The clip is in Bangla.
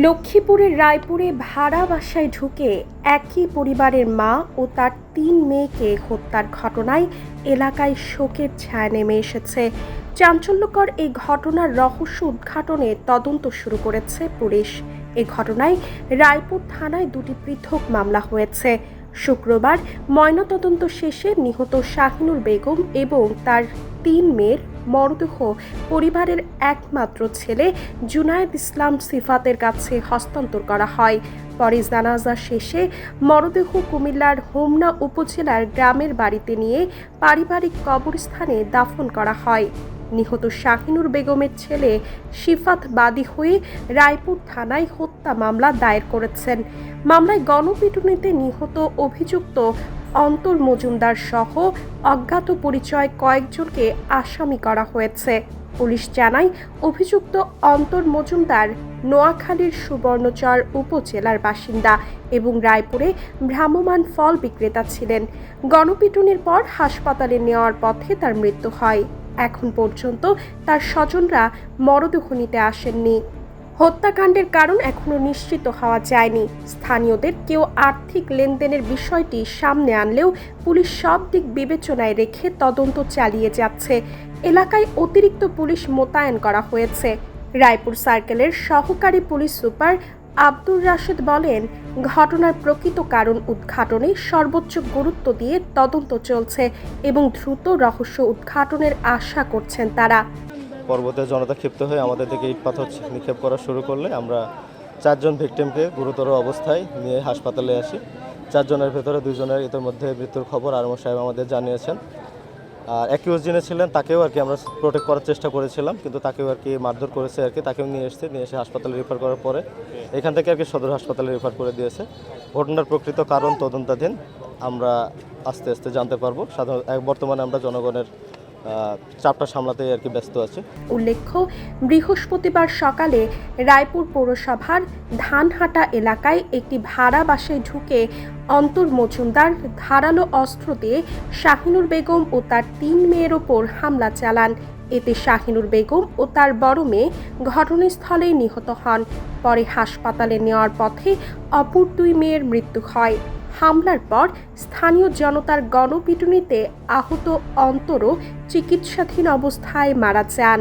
লক্ষ্মীপুরের রায়পুরে ভাড়া বাসায় ঢুকে একই পরিবারের মা ও তার ৩ মেয়েকে হত্যার ঘটনায় এলাকায় শোকের ছায়া নেমে এসেছে। চাঞ্চল্যকর এই ঘটনার রহস্য উদ্ঘাটনে তদন্ত শুরু করেছে পুলিশ। এ ঘটনায় রায়পুর থানায় ২টি পৃথক মামলা হয়েছে। শুক্রবার ময়নাতদন্ত শেষে নিহত শাহিনুর বেগম এবং তার ৩ মেয়ের মরদেহ পরিবারের একমাত্র ছেলে জুনায়েদ ইসলাম সিফাতের কাছে হস্তান্তর করা হয়। পরে জানাজা শেষে মরদেহ কুমিল্লার হোমনা উপজেলার গ্রামের বাড়িতে নিয়ে পারিবারিক কবরস্থানে দাফন করা হয়। নিহত শাহিনুর বেগমের ছেলে সিফাত বাদী হয়ে রায়পুর থানায় হত্যা মামলা দায়ের করেছেন। মামলায় গণপিটুনিতে নিহত অভিযুক্ত অন্তর মজুমদার সহ অজ্ঞাত পরিচয় কয়েকজনকে আসামি করা হয়েছে। পুলিশ জানায়, অভিযুক্ত অন্তর মজুমদার নোয়াখালীর সুবর্ণচর উপজেলার বাসিন্দা এবং রায়পুরে ভ্রাম্যমাণ ফল বিক্রেতা ছিলেন। গণপিটুনির পর হাসপাতালে নেওয়ার পথে তার মৃত্যু হয়। এখন পর্যন্ত তার স্বজনরা মরদেহ নিতে আসেননি। হত্যাকাণ্ডের কারণ এখনো নিশ্চিত হওয়া যায়নি। স্থানীয়দের কেউ আর্থিক লেনদেনের বিষয়টি সামনে আনলেও পুলিশ সব দিক বিবেচনায় রেখে তদন্ত চালিয়ে যাচ্ছে। এলাকায় অতিরিক্ত পুলিশ মোতায়েন করা হয়েছে। রায়পুর সার্কেলের সহকারী পুলিশ সুপার আব্দুর রাশেদ বলেন, ঘটনার প্রকৃত কারণ উদ্ঘাটনে সর্বোচ্চ গুরুত্ব দিয়ে তদন্ত চলছে এবং দ্রুত রহস্য উদ্ঘাটনের আশা করছেন তারা। পর্বতে জনতা ক্ষিপ্ত হয়ে আমাদের দিকে ইট পাথর নিক্ষেপ করা শুরু করলে আমরা 4 জন ভিকটিমকে গুরুতর অবস্থায় নিয়ে হাসপাতালে আসি। 4 জনের ভেতরে 2 জনের ইতিমধ্যে মৃত্যুর খবর আরমো সাহেব আমাদের জানিয়েছেন। আর অ্যাকিউজ যিনি ছিলেন তাকেও আমরা প্রোটেক্ট করার চেষ্টা করেছিলাম, কিন্তু তাকেও মারধর করেছে তাকেও নিয়ে এসে হাসপাতালে রেফার করার পরে এখান থেকে সদর হাসপাতালে রেফার করে দিয়েছে। ঘটনার প্রকৃত কারণ তদন্তাধীন, আমরা আস্তে আস্তে জানতে পারবো। বর্তমানে আমরা জনগণের চাপটা সামলাতে ব্যস্ত আছি। উল্লেখ্য, বৃহস্পতিবার সকালে রায়পুর পৌরসভার ধানহাটা এলাকায় একটি ভাড়া বাসায় ঢুকে অন্তর মজুমদার ধারালো অস্ত্র দিয়ে শাহিনুর বেগম ও তার 3 মেয়ের ওপর হামলা চালান। এতে শাহিনুর বেগম ও তার বড় মেয়ে ঘটনাস্থলেই নিহত হন। পরে হাসপাতালে নেওয়ার পথে অপর 2 মেয়ের মৃত্যু হয়। হামলার পর স্থানীয় জনতার গণপিটুনিতে আহত অন্তরও চিকিৎসাধীন অবস্থায় মারা যান।